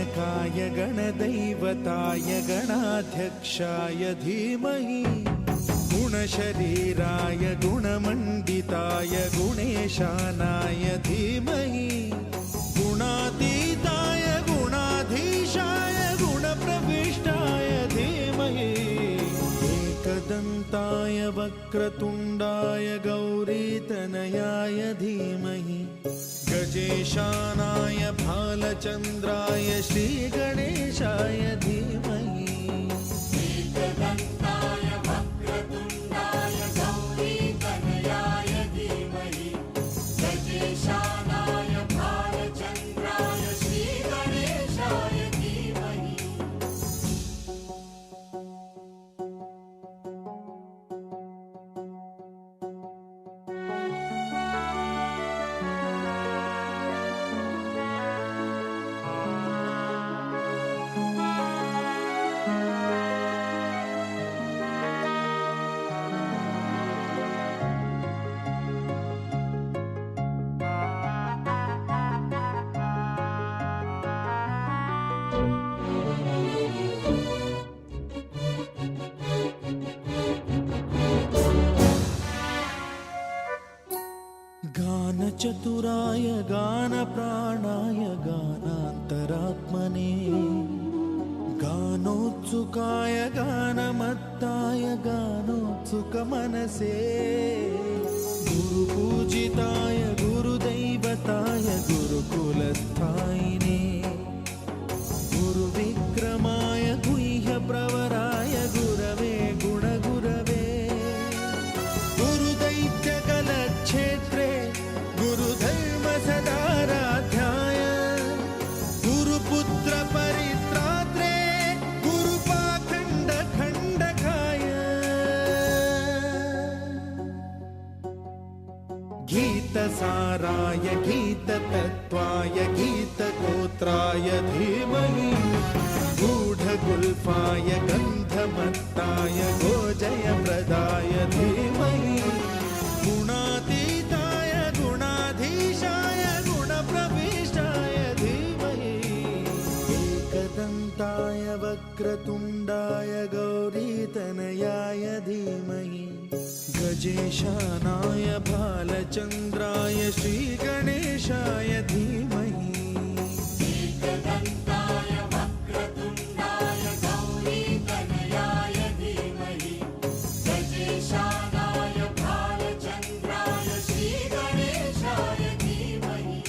गणनायकाय गणदैवताय गणाध्यक्षाय धीमहि गुणशरीराय गुणमण्डिताय गुणेशानाय धीमहि गुणातीताय गुणाधीशाय गुणप्रविष्टाय धीमहि एकदन्ताय वक्रतुण्डाय गौरीतनयाय धीमहि गजेशानाय भालचन्द्राय श्रीगणेशाय धीमहि एकदन्ताय वक्रतुण्डाय गौरीतनयाय धीमहि गजेशानाय भालचन्द्राय श्रीगणेशाय धीमहि गानचतुराय गानप्राणाय गानान्तरात्मने गानोत्सुकाय गानमत्ताय गानोत्सुकमनसे गुरुपूजिताय गुरुदैवताय गुरुकुलस्थायिने गुरुविक्रमाय गुह्यप्रवराय गुरवे गुणगुरवे गुरुदैत्यकलक्षेत्रे गुरुधर्मसदाराध्याय गुरुपुत्रपरित्रात्रे गुरुपाखण्डखण्डकाय गीतसाराय गीततत्त्वाय गीतगोत्राय धीमहि गूढगुल्फाय गन्धमत्ताय गोजयप्रदाय धीमहि गुणातीताय गुणाधीशाय गुणप्रविष्टाय धीमहि एकदन्ताय वक्रतुण्डाय गौरीतनयाय धीमहि गजेशानाय भालचन्द्राय श्रीगणेशाय धीमहि एकदन्ताय वक्रतुण्डाय गौरीतनयाय धीमहि गजेशानाय भालचन्द्राय श्रीगणेशाय धीमहि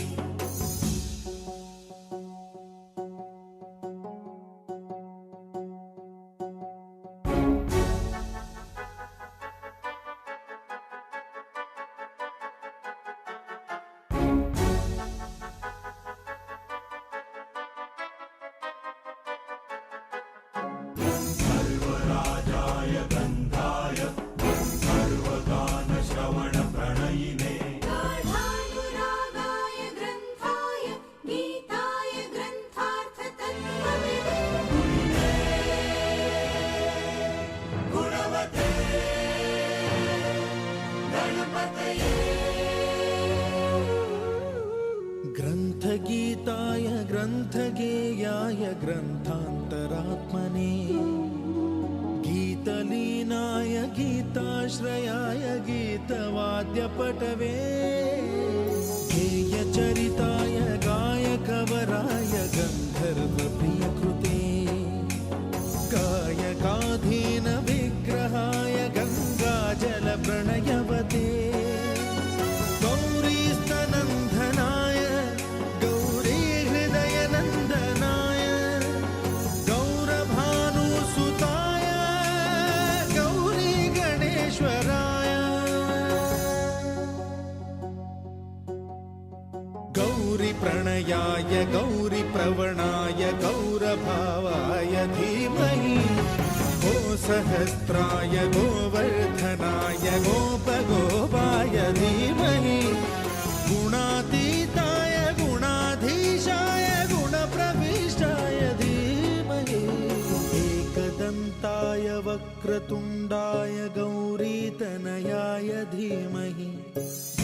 सर्वराजाय गन्धाय सर्वगानश्रवणप्रणयिने गाढानुरागाय ग्रन्थाय गीताय ग्रन्थार्थतत्त्वविदे गुणवते गणपतये ग्रन्थगीताय ग्रन्थगेयाय ग्रन्थान्तरात्मने गीतलीनाय गीताश्रयाय गीतवाद्यपटवे गेयचरिताय गायकवराय गन्धर्वप्रियकृते गायकाधीन विग्रहाय गङ्गाजलप्रणयवते गौरीस्तनन्दनाय गौरीहृदयनन्दनाय गौरभानुसुताय गौरीगणेश्वराय गौरीप्रणयाय गौरीप्रवणाय गौरभावाय धीमहि गोसहस्राय गोवर्धनाय गोपगोपाय धीमहि गुणातीताय गुणाधीशाय गुणप्रविष्टाय धीमहि एकदन्ताय वक्रतुण्डाय गौरीतनयाय धीमहि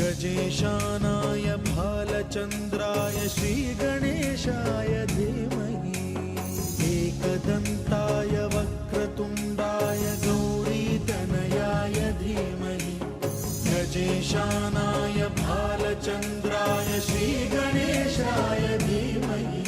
गजेशानाय भालचन्द्राय श्रीगणेशाय धीमहि एकदन्ताय वक्रतुण्डाय गौरीतनयाय धीमहि गजेशानाय भालचन्द्राय श्रीगणेशाय धीमहि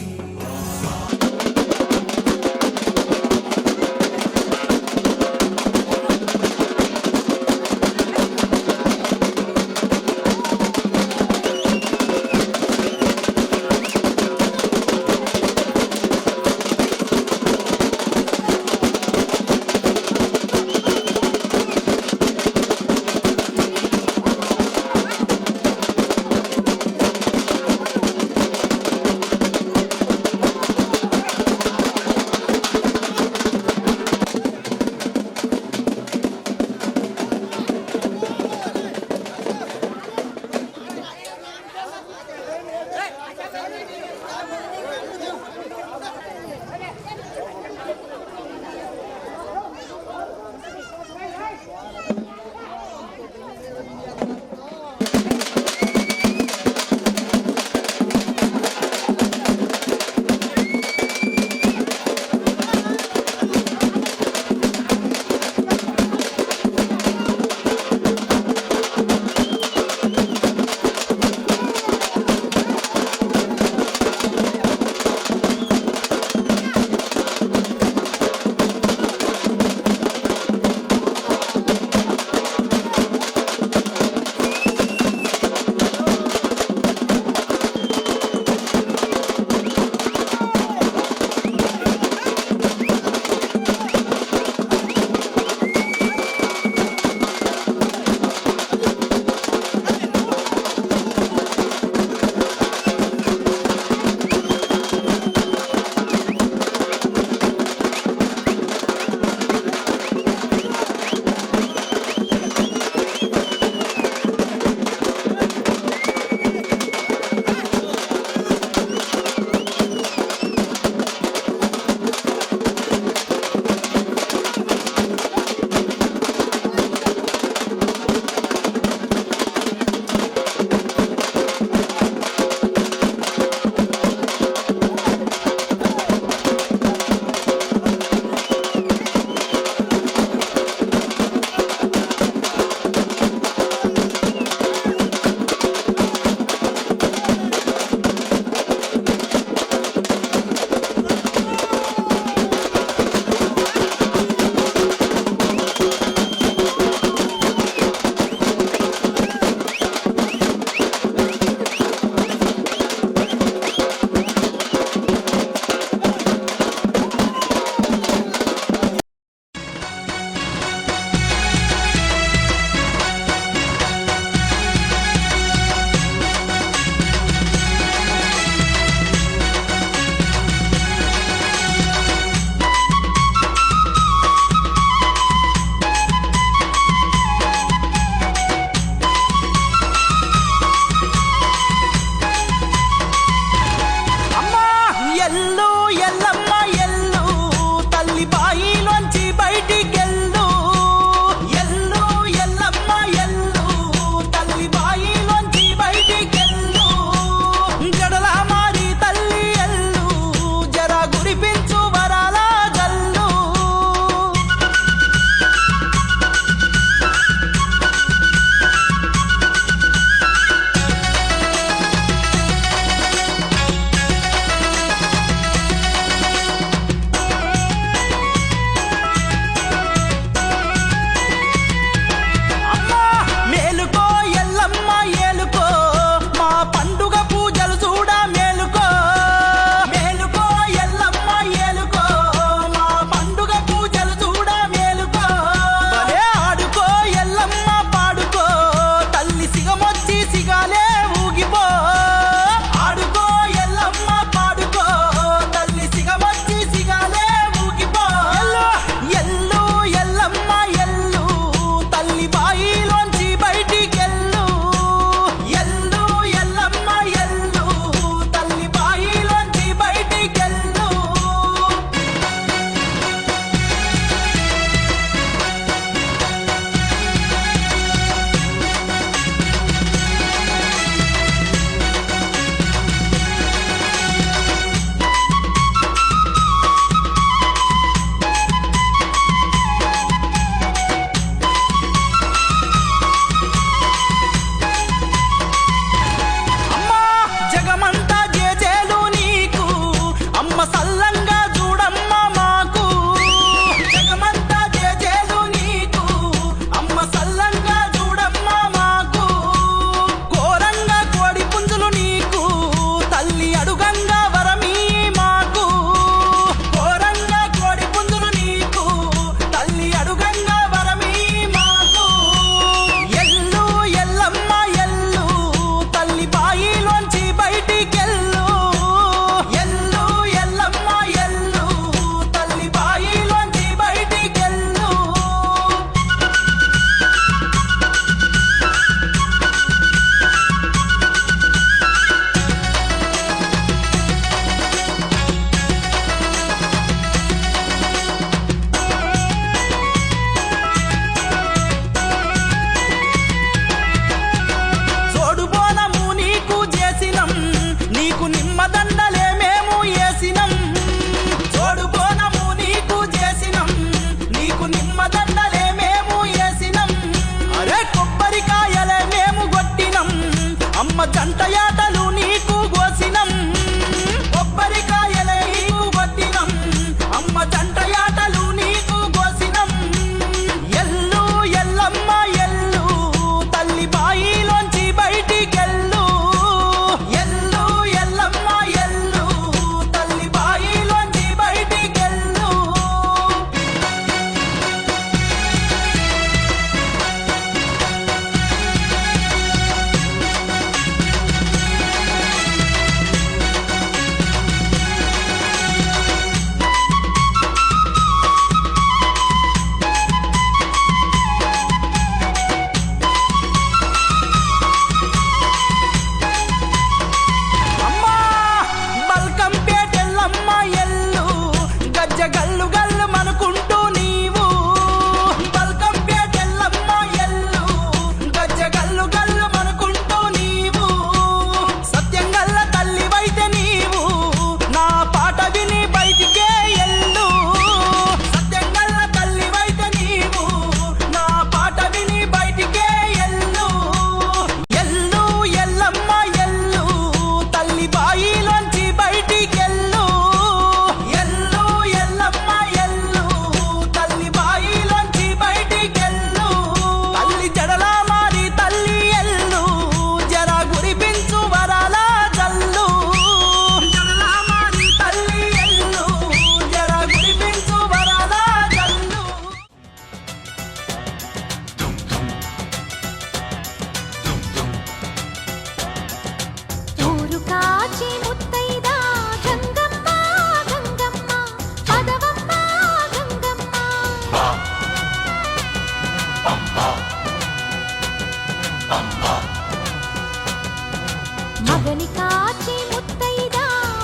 మగని కాచి ముత్తైదా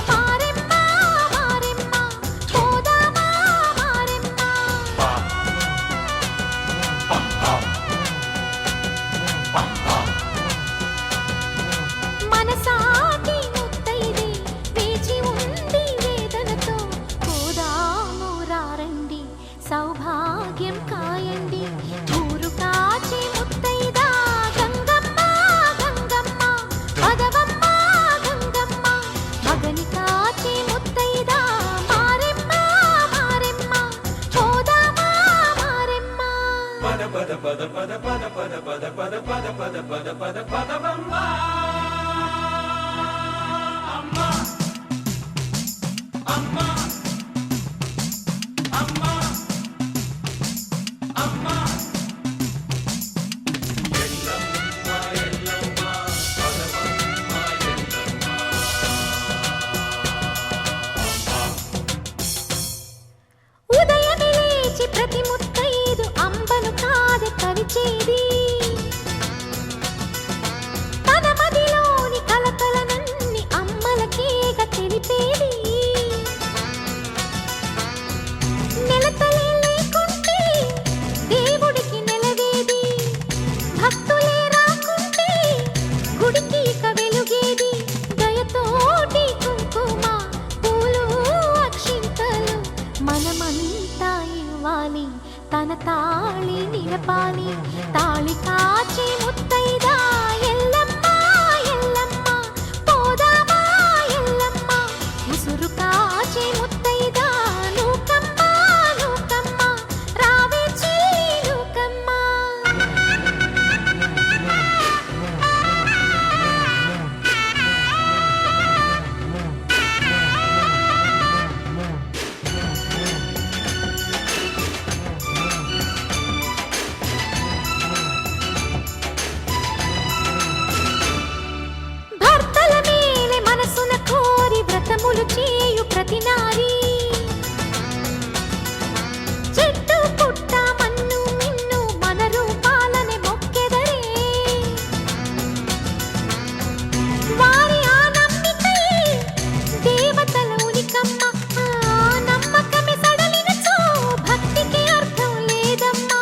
మారెమ్మ మారెమ్మ పోదామా మారెమ్మ మనసాటి ముత్తైదే వేచి ఉంది వేదనతో పోదాము రారండి సౌభాగ్యం కాయండి ఊరు కాచి ముత్తైదా గంగమ్మ గంగమ్మ పదవమ్మ గంగమ్మ మగని కాచి ముత్తైదా మారెమ్మ మారెమ్మ పోదామా మారెమ్మ పద పద పద పద పద పద పద పద పద పద పద పద పదవమ్మ అమ్మ అమ్మ అమ్మ అమ్మ ఎల్లమ్మ ఎల్లమ్మ పదవమ్మ ఎల్లమ్మ ఉదయమే లేచి ప్రతి ముత్తైదు అంబను కాదే కరిచేది తన మదిలోని కలకలనన్ని అమ్మలకేగ తెలిపేది నెలతలే లేకుంటే దేవుడికి నెలవేది భక్తులే రాకుంటే గుడికి ఇక వెలుగేది దయతోటి కుంకుమ పూలు అక్షింతలు మనమంతా ఇవ్వాలి తన తాళి నిలపాలి తాళి కాచి ముత్తైదా ఎల్లమ్మ ఎల్లమ్మ పోదామా ఎల్లమ్మ ముసురు కాచి ముత్తైదా నూకమ్మ నూకమ్మ రావే చెల్లి నూకమ్మ భర్తల మేలే మనసున కోరి వ్రతములు చేయు ప్రతి నారీ చెట్టు పుట్ట మన్ను మిన్ను మన రూపాలనే మొక్కెదరే వారి ఆ నమ్మికై దేవతల ఉనికమ్మ ఆ నమ్మకమే సడలినచో భక్తికి అర్థం లేదమ్మా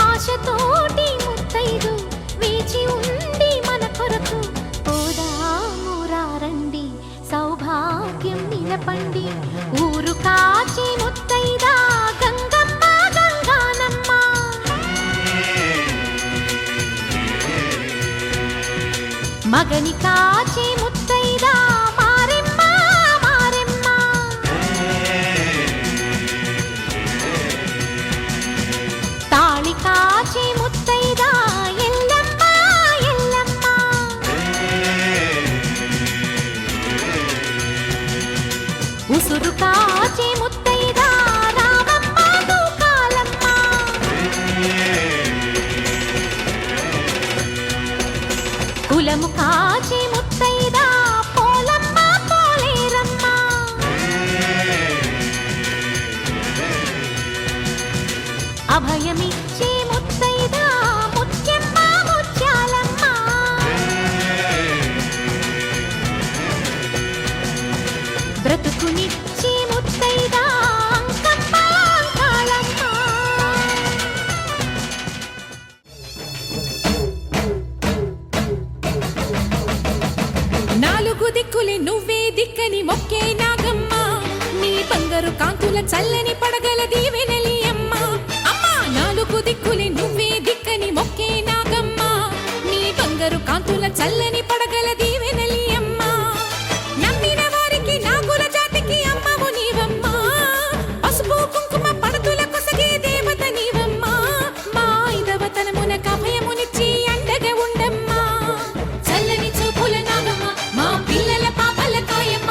ఆశతోటి ముత్తైదు వేచి ఉంది మన కొరకు పోదాము రారండి సౌభాగ్యం నిలపండి ఊరు కాచి ముత్తైదా గంగమ్మ గంగానమ్మ మగని కాచి ముత్తైదా మారెమ్మ మారెమ్మ తాళి కాచి ముత్తైదా ఎల్లమ్మ ఎల్లమ్మ ఉసురు కాచి ముత్తైదా రామమ్మ దూకాలమ్మ కులము కాచి ముత్తైదా పోలమ్మ పోలేరమ్మ అభయమిచ్చే ముత్తైదా ముత్యమ్మ ముత్యాలమ్మ బ్రతుకునిచ్చే ముత్తైదా అంకమ్మ అంకాళమ్మ నాలుగు దిక్కులే నువ్వే దిక్కని మొక్కే నాగమ్మ నీ బంగారు కాంతుల చల్లని పడగల దీవెనలి అమ్మ అమ్మా నాలుగు దిక్కులే నువ్వే దిక్కని మొక్కే నాగమ్మ నీ బంగారు కాంతుల చల్లని పడగల దీవెనలి అమ్మ నమ్మిన వారికి నాగుల జాతికి అమ్మవు నీవమ్మ పసుపు కుంకుమ పడతుల కొసగే దేవత నీవమ్మ మా ఐదవతనమున కభయమునిచ్చి అండగా ఉండమ్మా చల్లని చూపుల నాగమ్మ మా పిల్లల పాపల కాయమ్మ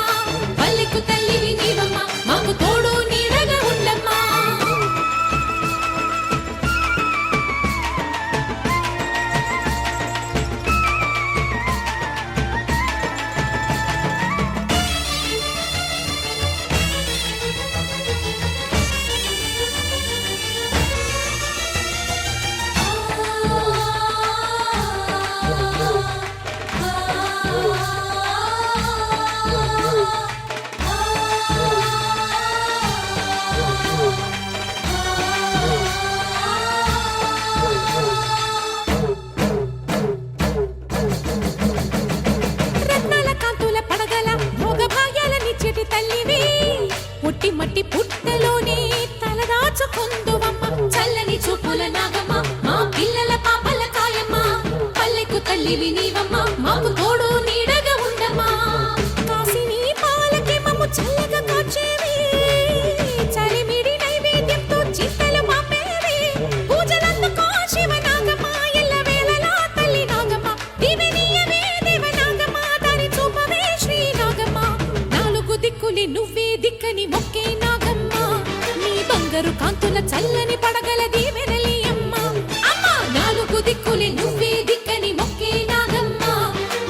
పల్లెకు తల్లివి నీవమ్మ మాకు తోడు నీడగా ఉండమ్మా తల్లివి నీవమ్మా మాకు తోడు నీడగా ఉండమ్మా కాసిని పాలకి మమ్ము చల్లగా కాచేవి చలిమిడి నైవేద్యంతో చింతలు మాపేవి పూజలందుకో శివ నాగమ్మ ఎల్లవేళలా తల్లి నాగమ్మ దివినీయవే దేవ నాగమ్మ దారి చూపవే శ్రీ నాగమ్మ నాలుగు దిక్కులే నువ్వే దిక్కని మొక్కే నాగమ్మ నీ బంగారు కాంతుల చల్లని పడగల దీవెనలి అమ్మ అమ్మ నాలుగు దిక్కులే నువ్వే దిక్కని మొక్కే నాగమ్మ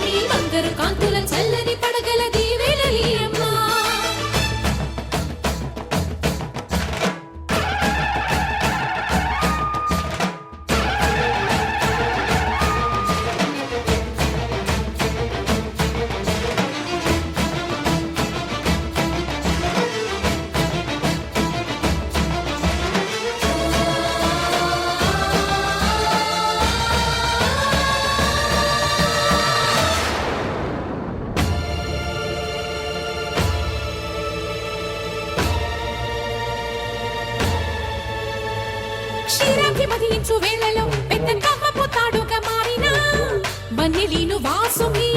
నీ బంగారు కాంతుల చల్లని పడగల దీవెనలి అమ్మ క్షీరాభిమతించు వేళలో పెద్ద కమ్మపు తాడుగా మారినా వన్నెలీను వాసుని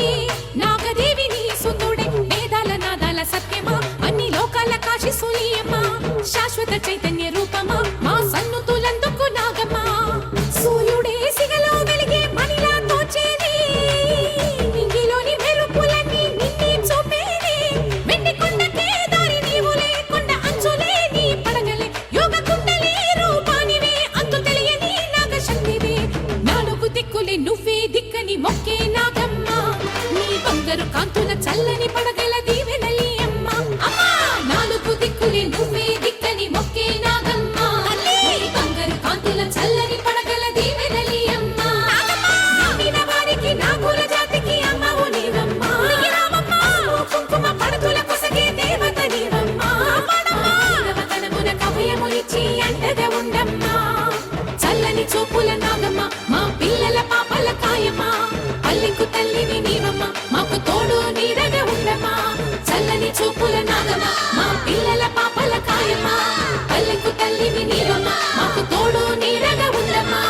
నాగదేవిని సుందుడే వేదాల నాదాల సత్యమా అన్ని లోకాల కాశీ సూలియమ్మా శాశ్వత చైతన్య రూపమా మా సన్నుతులందుకు నాగమ్మా సూర్యుడే సిగలో వెలిగే మణిలా తోచేది ఇంగిలోని మెరుపులన్నీ నిన్నే చూపేది వెండి కొండకే దారి నీవులే కొండ అంచులే నీ పడగలే యోగ కుండలే రూపానివే అంతు తెలియని నాగశక్తివే నాలుగు దిక్కులే నువ్వే దిక్కని మొక్కే నాగమ్మ నీ బంగారు కాంతుల చల్లని పడగల దీవెనలి అమ్మ అమ్మ నాలుగు దిక్కులే నువ్వే దిక్కని మొక్కే నాగమ్మ నీ బంగారు కాంతుల చల్లని పడగల దీవెనలి అమ్మ నమ్మిన వారికి నాగుల జాతికి అమ్మవు నీవమ్మ రామమ్మ కుంకుమ పడతుల కొసగే దేవత నీవమ్మ దేవతనమున కభయమునిచ్చి అండగా ఉండమ్మా చల్లని చూపుల నాగమ్మ మా పిల్లల పాపల కాయమ్మ పల్లెకు తల్లివి నీవమ్మ మాకు తోడు నీడగా ఉండమ్మా చల్లని చూపుల నాగమ్మ మా పిల్లల పాపల కాయమ్మ పల్లెకు తల్లివి నీవమ్మ మాకు తోడు నీడగా ఉండమ్మా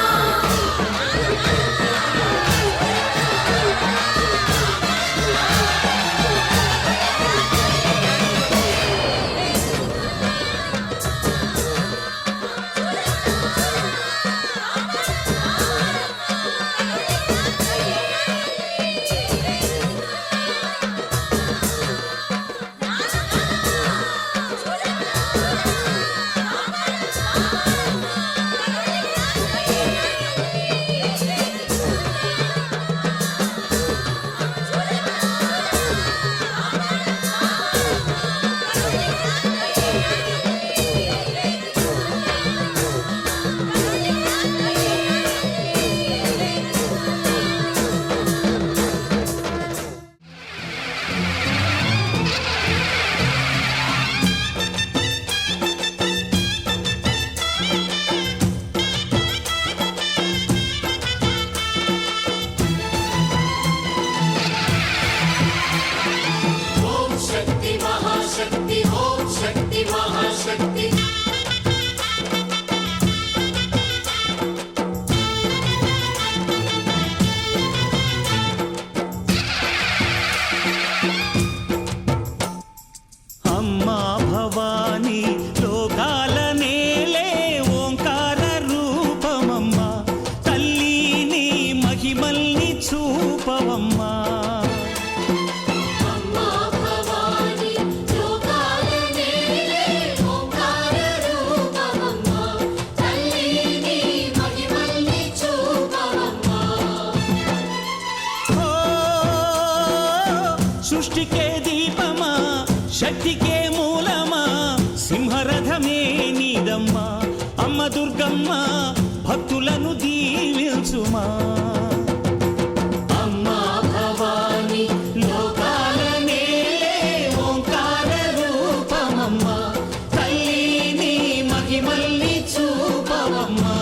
అమ్మా భవానీ లోకాల నేలే ఓంకార రూపమమ్మా తల్లి నీ మహిమల్ని చూపవమ్మా సృష్టికే దీపమా శక్తికే మూలమా సింహరథమే నీదమ్మా అమ్మ దుర్గమ్మ భక్తులను దీవించుమా అమ్మా భవానీ లోకాల నేలే ఓంకార రూపమమ్మా తల్లి నీ మహిమల్ని చూపవమ్మా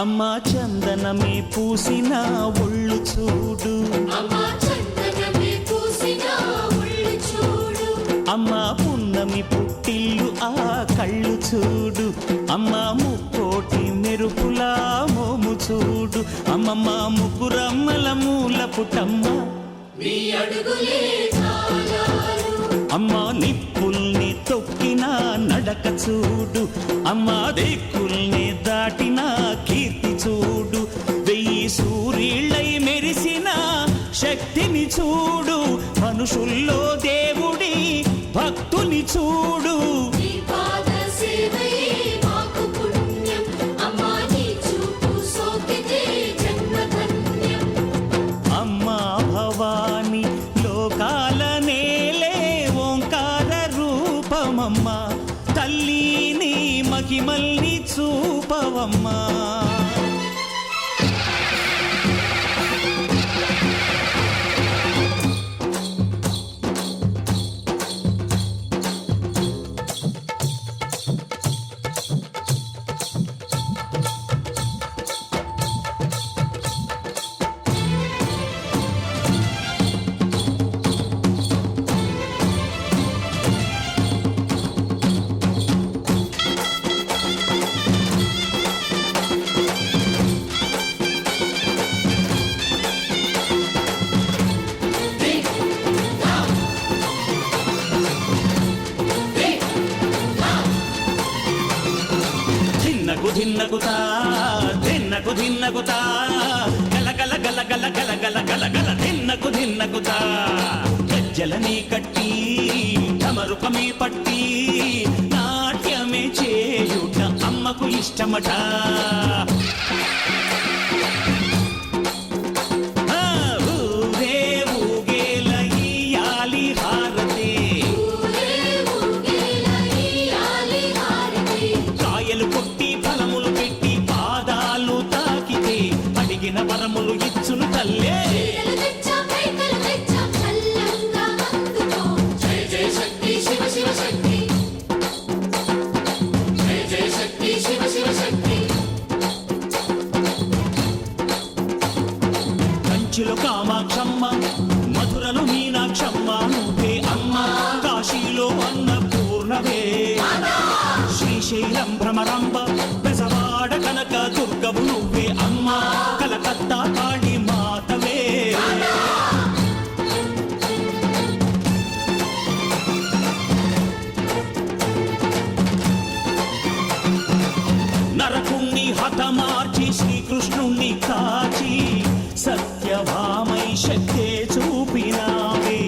అమ్మా చందనమే పూసిన ఒళ్ళు చూడు అమ్మా చందనమే పూసిన ఒళ్ళు చూడు అమ్మా పున్నమి పుట్టిల్లు ఆ కళ్ళు చూడు అమ్మా ముక్కోటి మెరుపులా మోము చూడు అమ్మమ్మ ముగ్గురమ్మల మూల పుట్టమ్మ నీ అడుగులే చాలారు అమ్మా నిప్పుల్ని తొక్కిన నడక చూడు అమ్మా దిక్కుల్ని దాటిన కీర్తి చూడు 1000 సూర్యుళ్ళై మెరిసిన శక్తిని చూడు మనుషుల్లో దేవుడి భక్తుని చూడు నీ పాద సేవయే మాకు పుణ్యం అమ్మా నీ చూపు సోకితే జన్మధన్యం అమ్మా భవాని లోకాల నేలే ఓంకార రూపమమ్మా తల్లిని మహిమల్ని చూపవమ్మా ధిన్నకుతా ధిన్నకుతా గల గల గల గల గల గల గల గల ధిన్నకుతా గజ్జలని కట్టి ఢమరుకమే పట్టి నాట్యమే చేయుట అమ్మకు ఇష్టమట ఊరే ఊగేల ఇయ్యాలి హారతే కాయలు కొట్టి ఫలములు పెట్టి పాదాలు తాకితే అడిగిన వరములు ఇచ్చును తల్లే జయ జయ శక్తి శివ శివ శక్తి జయ జయ శక్తి శివ శివ శక్తి కంచిలో కామాక్షమ్మ మధురలో మీనాక్షమ్మ నువ్వే అమ్మ కాశీలో అన్నపూర్ణవే శ్రీశైలం భ్రమరాంబ బెజవాడ కనక దుర్గవు నువ్వే అమ్మ కలకత్తా కాళీ మాతవే నరకుణ్ణి హతమార్చి శ్రీకృష్ణుణ్ణి కాచి సత్యభామై శక్తే చూపినావే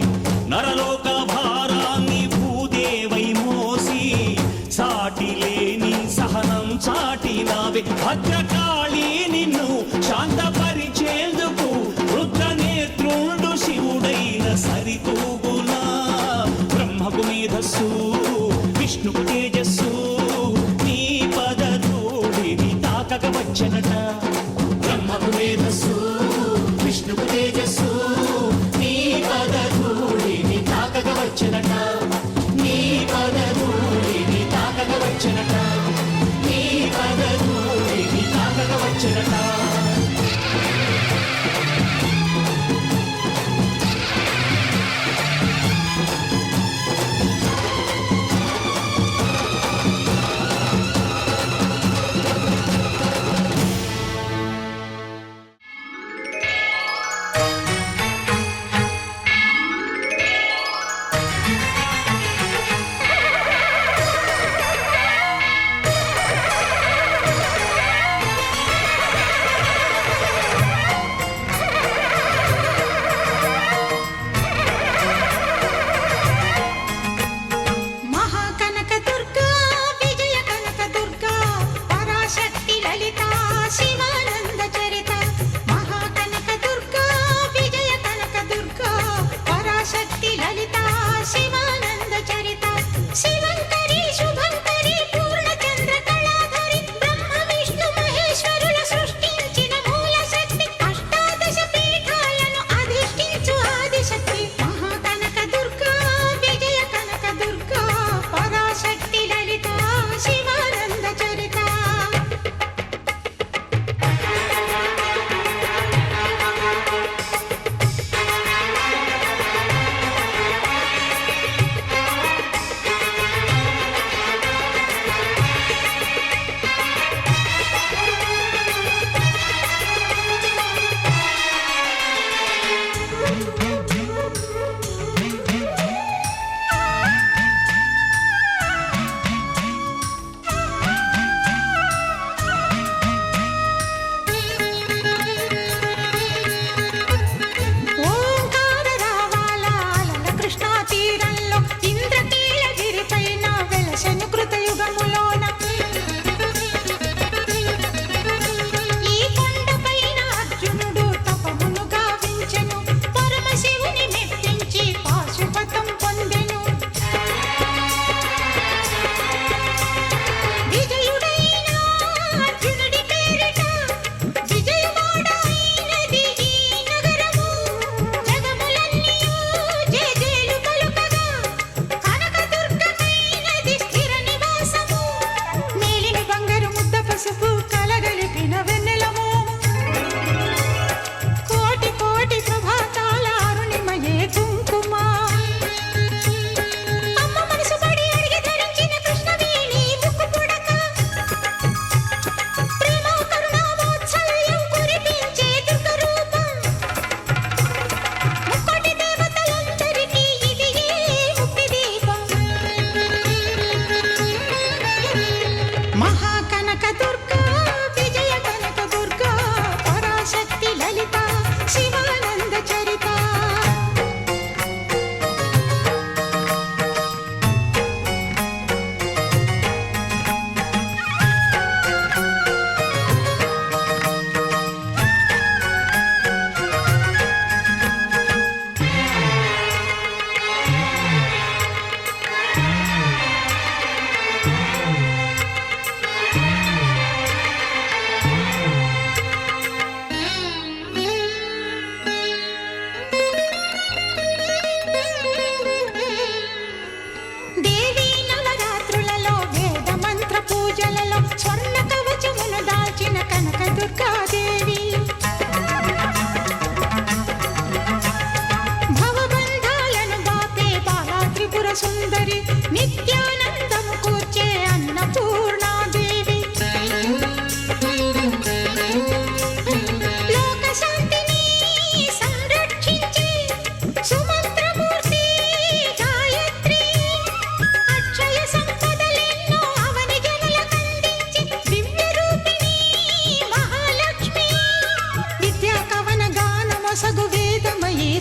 నరలోక భారాన్ని భూదేవై మోసి సాటి లేని సహనం చాటినావే భద్రకాళి నిన్ను శాంతపరిచేందుకు రుద్రనేత్రుండు శివుడైన సరితూగునా బ్రహ్మకు మేధస్సు విష్ణుకు తేజస్సు నీ పదధూళిని తాకక వచ్చనట బ్రహ్మకు మేధస్సు విష్ణుకు తేజస్సు నీ పదధూళిని తాకక వచ్చనట నీ పదధూళిని తాకక వచ్చనట నీ పదధూళిని తాకక వచ్చనట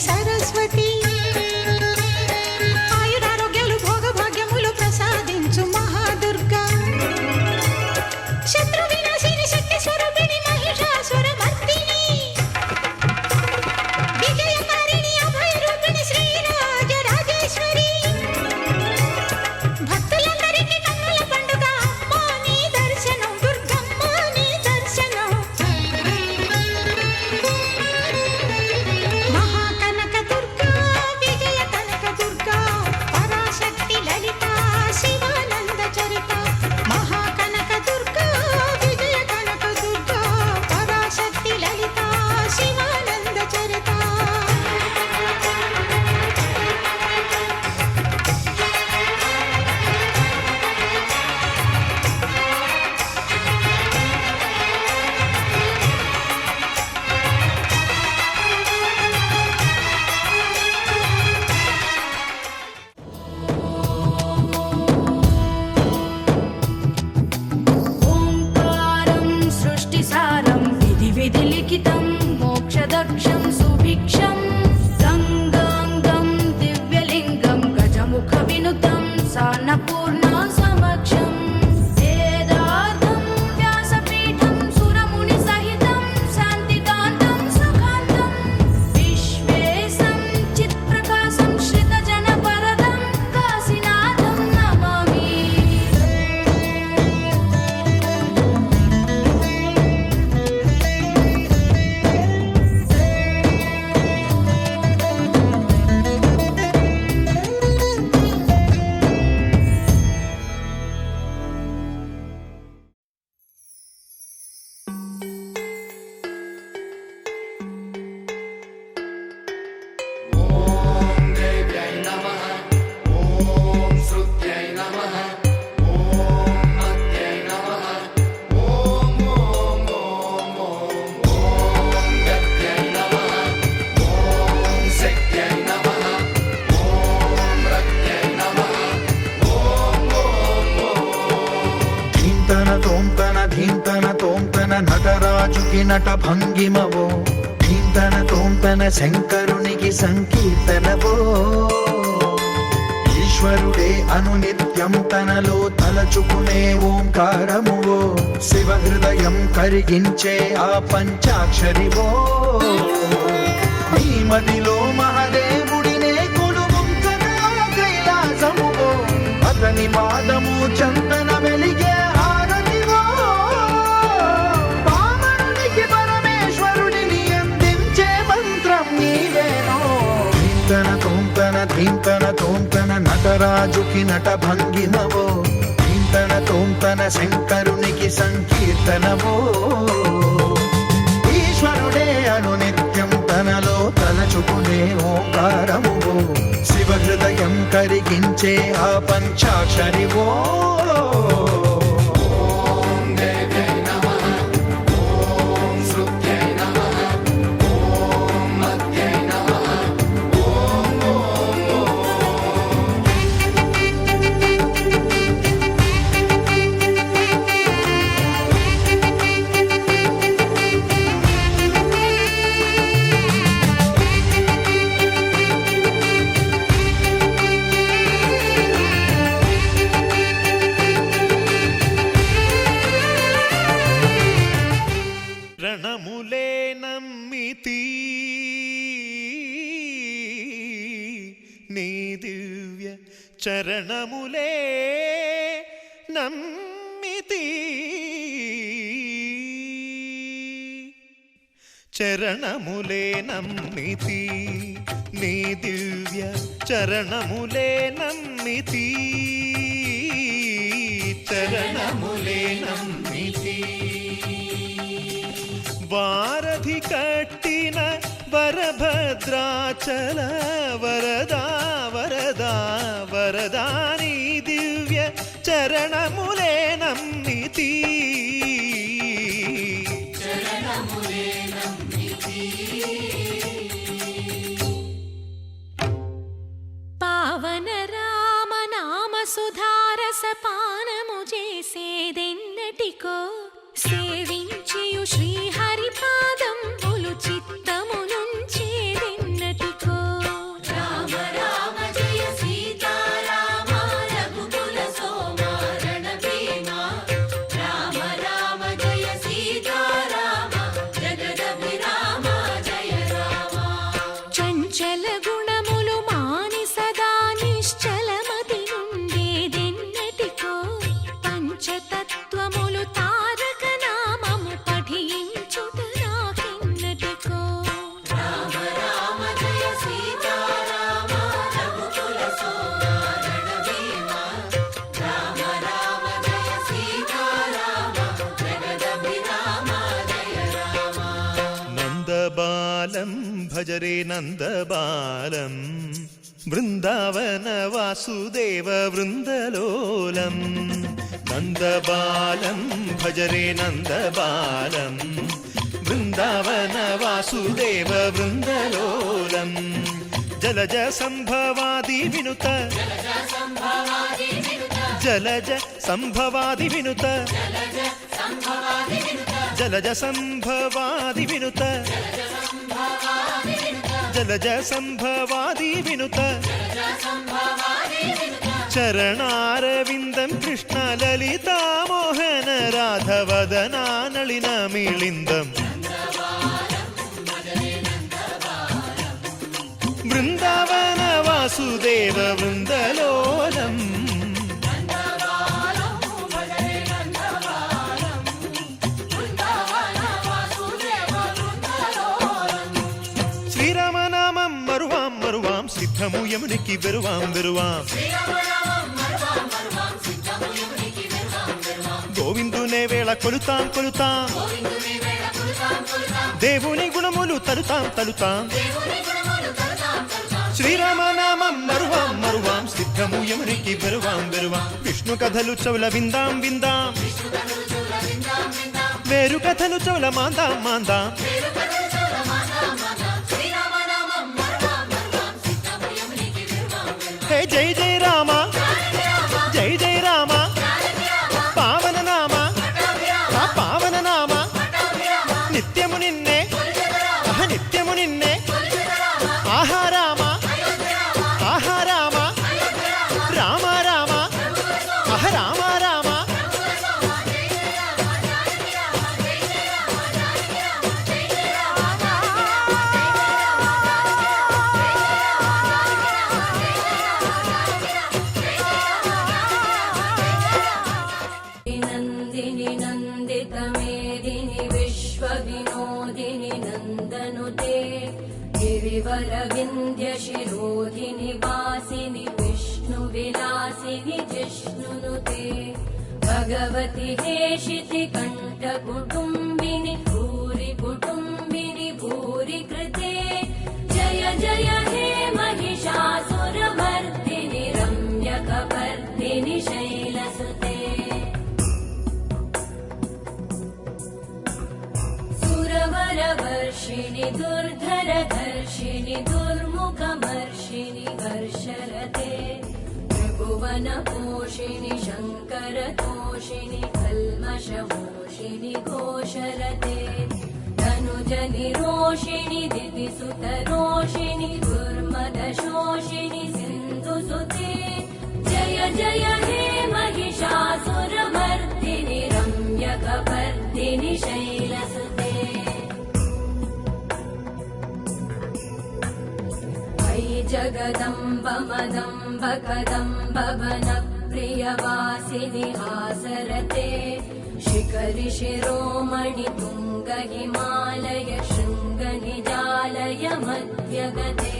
సరస్వతి ఆయురారోగ్యాలు భోగభాగ్యములు ప్రసాదించు మహాదుర్గా శత్రు వినాశిని శక్తి స్వరూపిణి మహిషాసుర మర్దిని విజయకారిణి అభయ రూపిణి శ్రీరాజ రాజేశ్వరి భక్తులందరికీ కన్నుల పండుగ అమ్మా నీ దర్శనం దుర్గమ్మ నీ దర్శనం మహాకనక దుర్గా విజయ కనక దుర్గా పరాశక్తి లలిత శివానంద చరిత మహాకనక దుర్గా విజయ కనక దుర్గా పరాశక్తి లలిత శివానంద చరిత ఓంకారం సృష్టిసారం విధి విధి లిఖితం మోక్షదక్షం సుభిక్షం గంగాంగం దివ్యలింగం గజముఖ వినుతం సాన్నపూర్ణ సమక్షం వేదార్థం వ్యాసపీఠం సురముని సహితం శాంతికాంతం సుఖాంతం విశ్వేశం చిత్ప్రకాశం శ్రితజన వరదం కాశీనాథం నమామి ॐ देव्यै नमः ॐ श्रुत्यै नमः ॐ मत्यै नमः ॐ गत्यै नमः ॐ शक्त्यै नमः ॐ रक्त्यै नमः ధీంతన తోంతన ధీంతన తోంతన నటరాజుకి నట భంగిమవో ధీంతన తోంతన శంకరునికి సంకీర్తనవో ఈశ్వరుడే అనునిత్యం తనలో తలచుకునే ఓంకారమువో శివ హృదయం కరిగించే ఆ పంచాక్షరివో నీ మదిలో మహాదేవుడినే కొలువుంచగా కైలాసమువో అతని పాదము చందన వెలిగే హారతివో పామరునికి పరమేశ్వరుడిని అందించే మంత్రం నీవేనో ధీంతన తోంతన ధీంతన తోంతన నటరాజుకి నట భంగిమవో ధీంతన తోంతన శంకరునికి సంకీర్తనవో ఈశ్వరుడే అనునిత్యం తనలో తలచుకునే ఓంకారమువో శివ హృదయం కరిగించే ఆ పంచాక్షరివో ॐ देव्यै नमः ॐ श्रुत्यै नमः ॐ मत्यै नमः రణములే నమ్మితి నీ దివ్య చరణములే నమ్మితి చరణములే నమ్మితి నీ దివ్య చరణములే నమ్మితి చరణములే నమ్మితి వారధి కట్టిన వరభద్రాచల వరదా వరదా వరదా నీ దివ్య చరణములే నమ్మితి పావన రామ నామ సుధారస పానము చేసేదెన్నటికో సేవించియు శ్రీహరి పాదంబులు చిత్తమునుంచేదెన్నటికో నందబాలం భజరే నందబాలం బృందావన వాసుదేవ వృందలోలం నందబాలం భజరే నందబాలం బృందావన వాసుదేవ వృందలోలం జలజ సంభవాది వినుత జలజ సంభవాది వినుత జలజ సంభవాది వినుత జలజ సంభవాది వినుత చరణారవిందం కృష్ణ లలితా మోహన రాధవదనా నళిన మిళిందం బృందావన వాసుదేవ వృందలోలం శ్రీరామనామం మరువాం మరువాం సిద్ధము యమునికి వెరువాం వెరువాం గోవిందునే వేళ కొలుతాం కొలుతాం దేవుని గుణములు తలుతాం తలుతాం శ్రీరామనామం మరువాం మరువాం సిద్ధము యమునికి వెరువాం వెరువాం విష్ణు కథలు చౌల విందాం విందాం వేరు కథలు చౌల మాందాం మాందాం హే జై జై రామ జై జై రామ పావన నామ ఆ పావన నామ నిత్యము నిన్నే నిత్యము నిన్నే ఆహా రామ ఆహా రామ రామ రామ ఆహ రామ రామ నందిని నందిత మేదిని విశ్వ వినోదిని నందనుతే గిరివర వింధ్య శిరోధిని వాసిని విష్ణు విలాసిని జిష్ణునుతే భగవతి హేషితి కంఠ కుటుంబిని భూరి కుటుంబిని భూరి కృతే జయ జయ హే महिषासुरमर्दिनि रम्यकपर्दिनि शैलसुते सुरवरवर्षिणि दुर्धरधर्षिणि दुर्मुखमर्षिणि हर्षरते त्रिभुवनपोषिणि शङ्करतोषिणि कल्मषमोषिणि घोषरते धनुजनिरोषिणि दितिसुतरोषिणि दुर्मदशोषिणि सिन्धुसुते जय जय हे महिषासुरमर्दिनि रम्यकपर्दिनि शैलसुते अयि जगदम्ब मदम्ब कदम्ब वनप्रियवासिनि हासरते शिखरि शिरोमणि तुङ्ग हिमालय शृङ्ग निजालय मध्यगते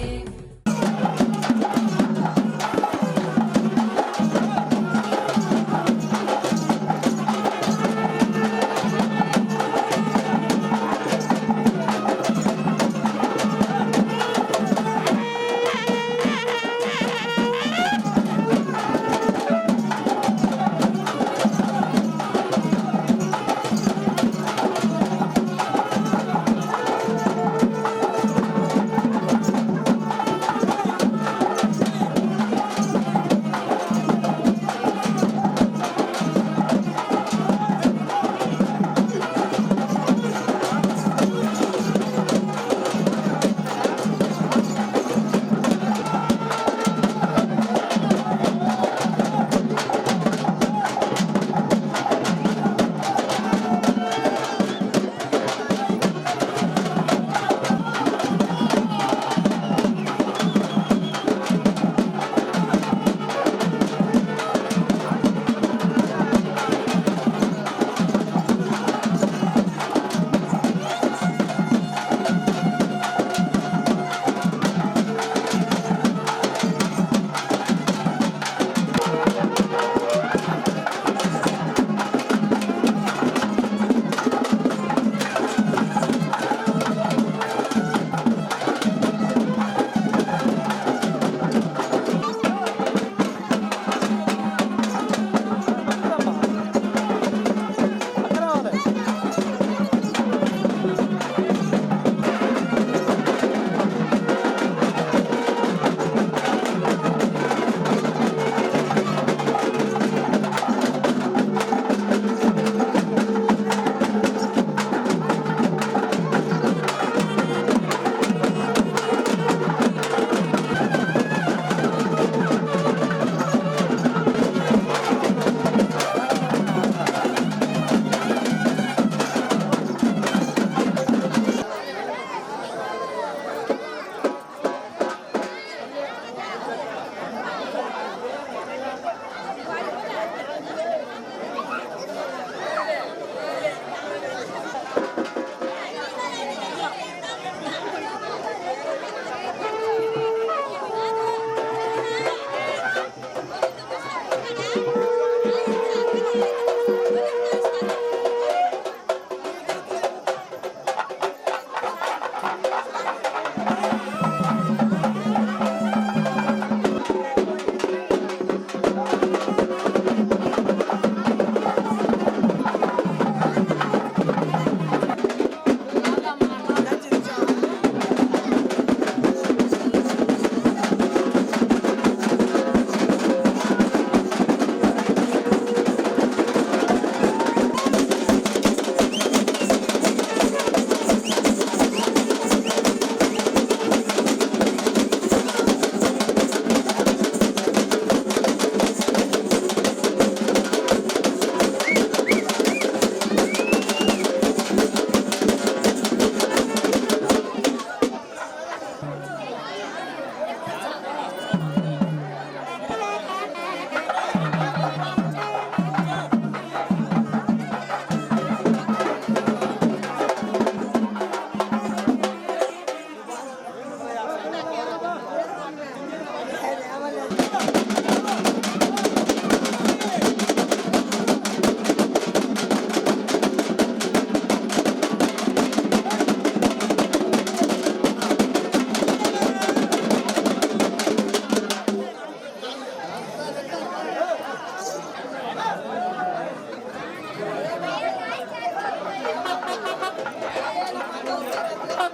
ఆ,